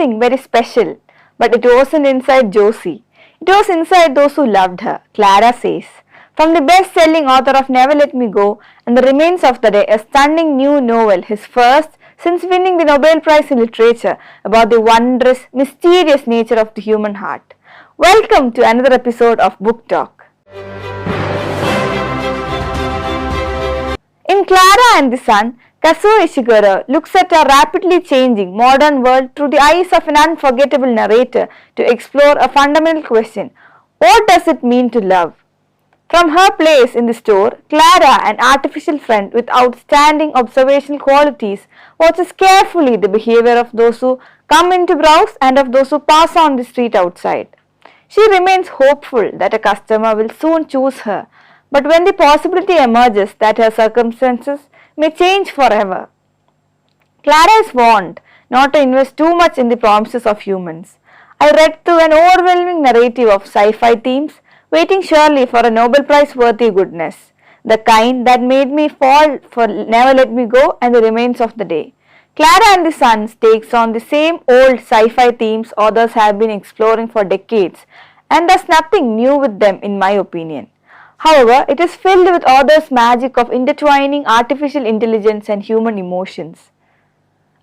something very special, but it wasn't inside Josie. It was inside those who loved her, Clara says. From the best-selling author of Never Let Me Go and The Remains of the Day, a stunning new novel, his first since winning the Nobel Prize in Literature, about the wondrous, mysterious nature of the human heart. Welcome to another episode of Book Talk. In Clara and the Sun, Kazuo Ishiguro looks at a rapidly changing modern world through the eyes of an unforgettable narrator to explore a fundamental question: what does it mean to love? From her place in the store, Clara, an artificial friend with outstanding observational qualities, watches carefully the behavior of those who come in to browse and of those who pass on the street outside. She remains hopeful that a customer will soon choose her, but when the possibility emerges that her circumstances may change forever, Clara is warned not to invest too much in the promises of humans. I read through an overwhelming narrative of sci-fi themes, waiting surely for a Nobel Prize worthy goodness, the kind that made me fall for Never Let Me Go and The Remains of the Day. Clara and the Sun takes on the same old sci-fi themes authors have been exploring for decades, and does nothing new with them in my opinion. However, it is filled with authors' magic of intertwining artificial intelligence and human emotions.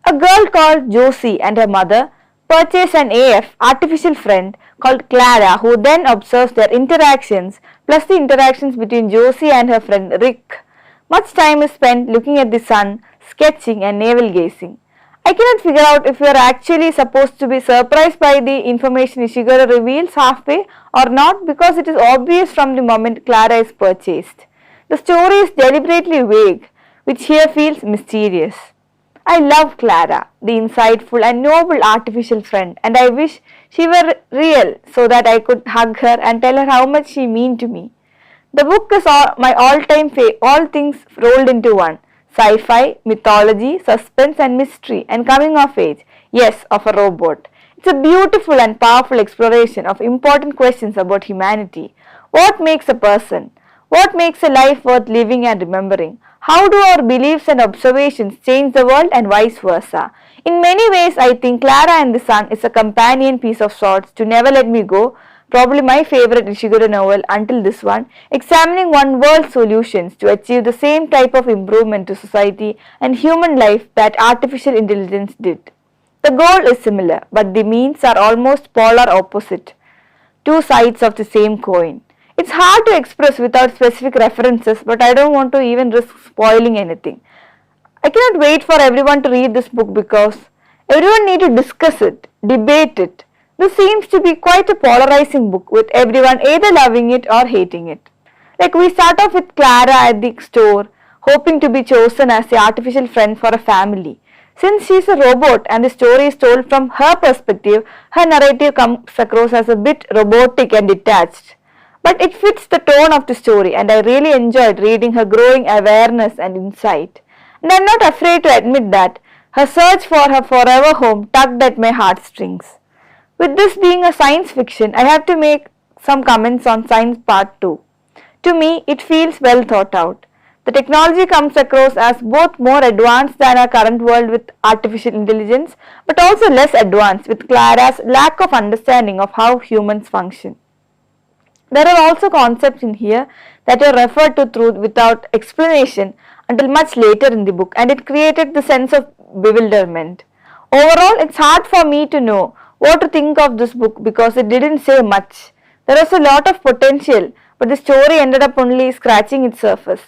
A girl called Josie and her mother purchase an artificial friend called Clara, who then observes their interactions plus the interactions between Josie and her friend Rick. Much time is spent looking at the sun, sketching and navel gazing. I cannot figure out if we are actually supposed to be surprised by the information Ishiguro reveals halfway or not, because it is obvious from the moment Clara is purchased. The story is deliberately vague, which here feels mysterious. I love Clara, the insightful and noble artificial friend, and I wish she were real so that I could hug her and tell her how much she means to me. The book is my all-time all things rolled into one: sci-fi, mythology, suspense and mystery, and coming of age, yes, of a robot. It's a beautiful and powerful exploration of important questions about humanity. What makes a person? What makes a life worth living and remembering? How do our beliefs and observations change the world and vice versa? In many ways, I think Clara and the Sun is a companion piece of sorts to Never Let Me Go, probably my favorite Ishiguro novel until this one, examining one world solutions to achieve the same type of improvement to society and human life that artificial intelligence did. The goal is similar, but the means are almost polar opposite, two sides of the same coin. It's hard to express without specific references, but I don't want to even risk spoiling anything. I cannot wait for everyone to read this book because everyone needs to discuss it, debate it. This seems to be quite a polarizing book, with everyone either loving it or hating it. Like, we start off with Clara at the store, hoping to be chosen as the artificial friend for a family. Since she is a robot and the story is told from her perspective, her narrative comes across as a bit robotic and detached. But it fits the tone of the story, and I really enjoyed reading her growing awareness and insight. And I am not afraid to admit that her search for her forever home tugged at my heartstrings. With this being a science fiction, I have to make some comments on Science Part 2. To me, it feels well thought out. The technology comes across as both more advanced than our current world with artificial intelligence, but also less advanced with Clara's lack of understanding of how humans function. There are also concepts in here that are referred to through without explanation until much later in the book, and it created the sense of bewilderment. Overall, it's hard for me to know what to think of this book because it didn't say much. There was a lot of potential, but the story ended up only scratching its surface.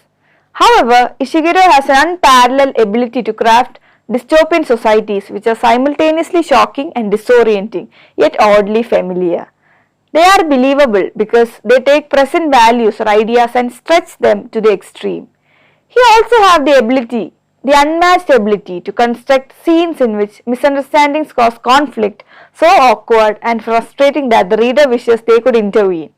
However, Ishiguro has an unparalleled ability to craft dystopian societies which are simultaneously shocking and disorienting, yet oddly familiar. They are believable because they take present values or ideas and stretch them to the extreme. He also has the unmatched ability to construct scenes in which misunderstandings cause conflict so awkward and frustrating that the reader wishes they could intervene.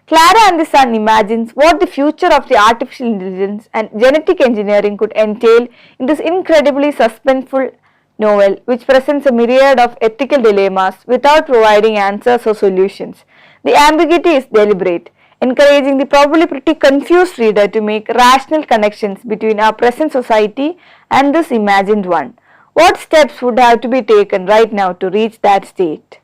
Clara and the Sun imagines what the future of the artificial intelligence and genetic engineering could entail in this incredibly suspenseful novel, which presents a myriad of ethical dilemmas without providing answers or solutions. The ambiguity is deliberate, encouraging the probably pretty confused reader to make rational connections between our present society and this imagined one. What steps would have to be taken right now to reach that state?